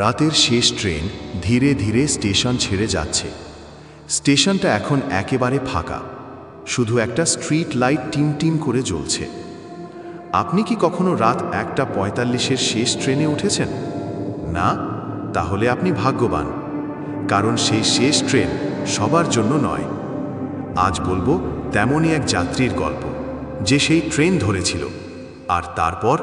রাতের শেষ ট্রেন ধীরে ধীরে স্টেশন ছেড়ে যাচ্ছে। স্টেশনটা এখন একেবারে ফাঁকা, শুধু একটা স্ট্রিট লাইট টিম টিম করে জ্বলছে। আপনি কি কখনো রাত 1:45-এর শেষ ট্রেনে উঠেছেন? না? তাহলে আপনি ভাগ্যবান, কারণ সেই শেষ ট্রেন সবার জন্য নয়। আজ বলবো তেমনই এক যাত্রীর গল্প, যে সেই ট্রেন ধরেছিল আর তারপর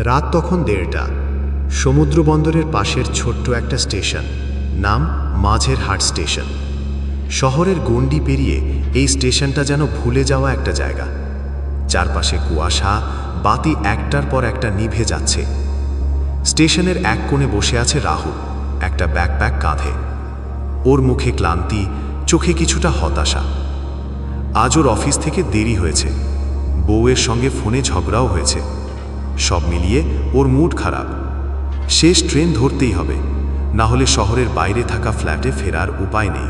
রাত তখন 1:30। সমুদ্র বন্দরের পাশের ছোট্ট একটা স্টেশন, নাম মাঝেরহাট স্টেশন। শহরের গণ্ডি পেরিয়ে এই স্টেশনটা যেন ভুলে যাওয়া একটা জায়গা। চারপাশে কুয়াশা, বাতি একটার পর একটা নিভে যাচ্ছে। স্টেশনের এক কোণে বসে আছে রাহুল, একটা ব্যাকপ্যাক কাঁধে। ওর মুখে ক্লান্তি, চোখে কিছুটা হতাশা। আজ ওর অফিস থেকে দেরি হয়েছে, বউয়ের সঙ্গে ফোনে ঝগড়াও হয়েছে। সব মিলিয়ে ওর মুড খারাপ। শেষ ট্রেন ধরতেই হবে, না হলে শহরের বাইরে থাকা ফ্ল্যাটে ফেরার উপায় নেই।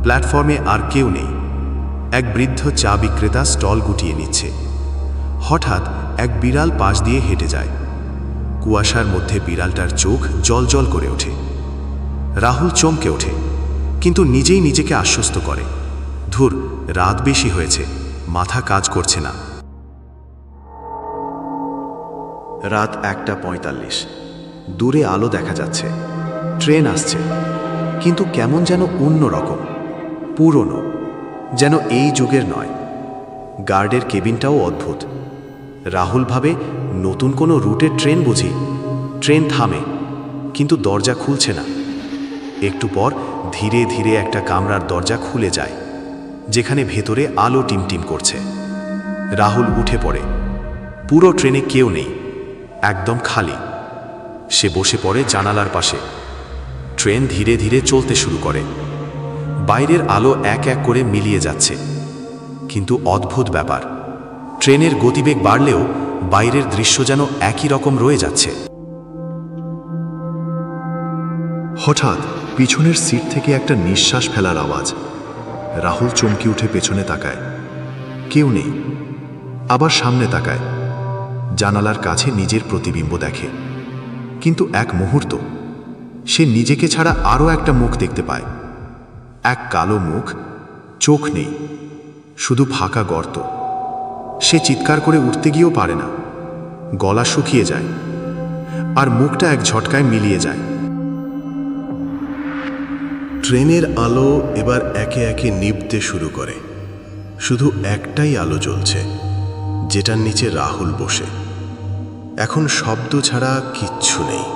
প্ল্যাটফর্মে আর কেউ নেই। এক বৃদ্ধ চা বিক্রেতা স্টল গুটিয়ে নিচ্ছে। হঠাৎ এক বিড়াল পাশ দিয়ে হেঁটে যায়। কুয়াশার মধ্যে বিড়ালটার চোখ জ্বলজ্বল করে ওঠে। রাহুল চমকে ওঠে, কিন্তু নিজেই নিজেকে আশ্বস্ত করে, ধুর, রাত বেশি হয়েছে, মাথা কাজ করছে না। রাত 1:45। দূরে আলো দেখা যাচ্ছে, ট্রেন আসছে, কিন্তু কেমন যেন অন্যরকম, পুরনো, যেন এই যুগের নয়। গার্ডের কেবিনটাও অদ্ভুত। রাহুল ভাবে নতুন কোনো রুটের ট্রেন বুঝি। ট্রেন থামে, কিন্তু দরজা খুলছে না। একটু পর ধীরে ধীরে একটা কামরার দরজা খুলে যায়, যেখানে ভেতরে আলো টিমটিম করছে। রাহুল উঠে পড়ে। পুরো ট্রেনে কেউ নেই, একদম খালি। সে বসে পড়ে জানালার পাশে। ট্রেন ধীরে ধীরে চলতে শুরু করে। বাইরের আলো এক এক করে মিলিয়ে যাচ্ছে, কিন্তু অদ্ভুত ব্যাপার, ট্রেনের গতিবেগ বাড়লেও বাইরের দৃশ্য যেন একই রকম রয়ে যাচ্ছে। হঠাৎ পিছনের সিট থেকে একটা নিঃশ্বাস ফেলার আওয়াজ। রাহুল চমকে উঠে পেছনে তাকায়, কেউ নেই। আবার সামনে তাকায়, জানালার কাছে নিজের প্রতিবিম্ব দেখে। কিন্তু এক মুহূর্ত সে নিজেকে ছাড়া আরও একটা মুখ দেখতে পায়। এক কালো মুখ, চোখ নেই, শুধু ফাঁকা গর্ত। সে চিৎকার করে উঠতে গিয়েও পারে না, গলা শুকিয়ে যায়, আর মুখটা এক ঝটকায় মিলিয়ে যায়। ট্রেনের আলো এবার একে একে নিভতে শুরু করে। শুধু একটাই আলো জ্বলছে, যেটার নিচে রাহুল বসে। এখন শব্দ ছাড়া কিচ্ছু নেই।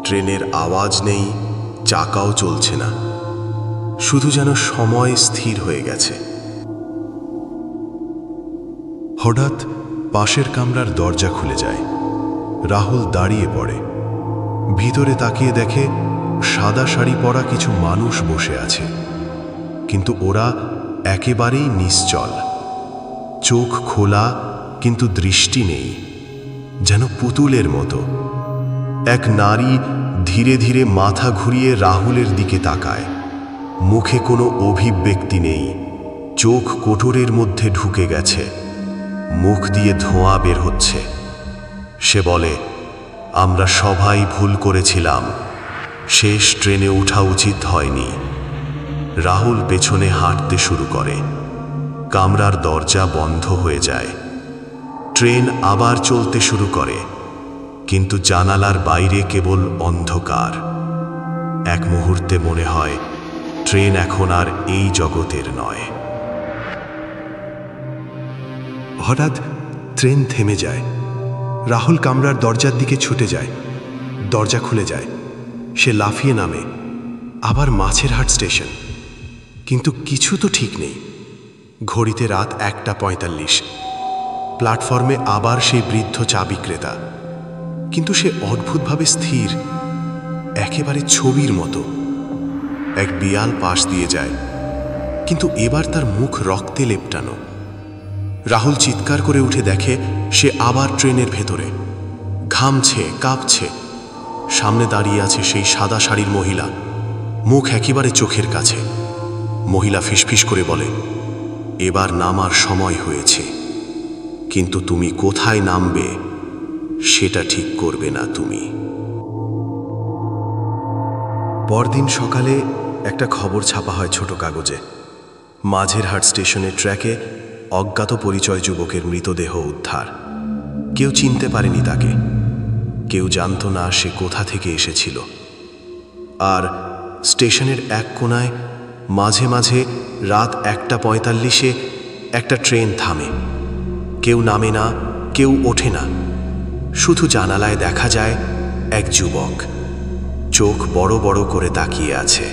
ট্রেনের আওয়াজ নেই, চাকাও চলছে না, শুধু যেন সময় স্থির হয়ে গেছে। হঠাৎ পাশের কামরার দরজা খুলে যায়। রাহুল দাঁড়িয়ে পড়ে। ভিতরে তাকিয়ে দেখে সাদা শাড়ি পরা কিছু মানুষ বসে আছে, কিন্তু ওরা একেবারেই নিশ্চল। চোখ খোলা, কিন্তু দৃষ্টি নেই, যেন পুতুলের মতো। এক নারী ধীরে ধীরে মাথা ঘুরিয়ে রাহুলের দিকে তাকায়। মুখে কোনো অভিব্যক্তি নেই, চোখ কোটরের মধ্যে ঢুকে গেছে, মুখ দিয়ে ধোঁয়া বের হচ্ছে। সে বলে, আমরা সবাই ভুল করেছিলাম, শেষ ট্রেনে ওঠা উচিত হয়নি। রাহুল পেছনে হাঁটতে শুরু করে। কামরার দরজা বন্ধ হয়ে যায়। ট্রেন আবার চলতে শুরু করে, কিন্তু জানালার বাইরে কেবল অন্ধকার। এক মুহূর্তে মনে হয় ট্রেন এখন আর এই জগতের নয়। হঠাৎ ট্রেন থেমে যায়। রাহুল কামরার দরজার দিকে ছুটে যায়। দরজা খুলে যায়। সে লাফিয়ে নামে। আবার মাঝেরহাট স্টেশন, কিন্তু কিছু তো ঠিক নেই। ঘড়িতে রাত 1:45। প্ল্যাটফর্মে আবার সেই বৃদ্ধ চা বিক্রেতা, কিন্তু সে অদ্ভুতভাবে স্থির, একেবারে ছবির মতো। এক বিড়াল পাশ দিয়ে যায়, কিন্তু এবার তার মুখ রক্তে লেপটানো। রাহুল চিৎকার করে উঠে দেখে সে আবার ট্রেনের ভেতরে, ঘামছে, কাঁপছে। সামনে দাঁড়িয়ে আছে সেই সাদা শাড়ির মহিলা, মুখ একেবারে চোখের কাছে। মহিলা ফিসফিস করে বলে, এবার নামার সময় হয়েছে। কিন্তু তুমি কোথায় নামবে সেটা ঠিক করবে না তুমি। পরদিন সকালে একটা খবর ছাপা হয় ছোট কাগজে। মাঝেরহাট স্টেশনের ট্র্যাকে অজ্ঞাত পরিচয় যুবকের মৃতদেহ উদ্ধার। কেউ চিনতে পারেনি তাকে, কেউ জানত না সে কোথা থেকে এসেছিল। আর স্টেশনের এক কোণায় মাঝে মাঝে রাত 1:45 একটা ট্রেন থামে। কেউ নামে না, কেউ ওঠে না, শুধু জানালায় দেখা যায় এক যুবক চোখ বড় বড় করে তাকিয়ে আছে।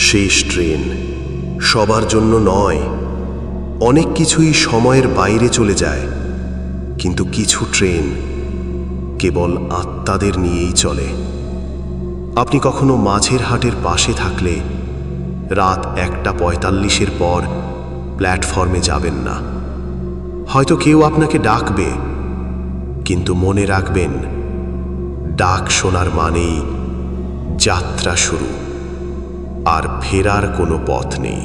শেষ ট্রেন সবার জন্য নয়। অনেক কিছুই সময়ের বাইরে চলে যায়, কিন্তু কিছু ট্রেন কেবল আত্মাদের নিয়েই চলে। আপনি কখনো মাঝেরহাটের পাশে থাকলে রাত 1:45 পর প্ল্যাটফর্মে যাবেন না। হয়তো কেউ আপনাকে ডাকবে, কিন্তু মনে রাখবেন, ডাক শোনার মানেই যাত্রা শুরু, আর ফেরার কোনো পথ নেই।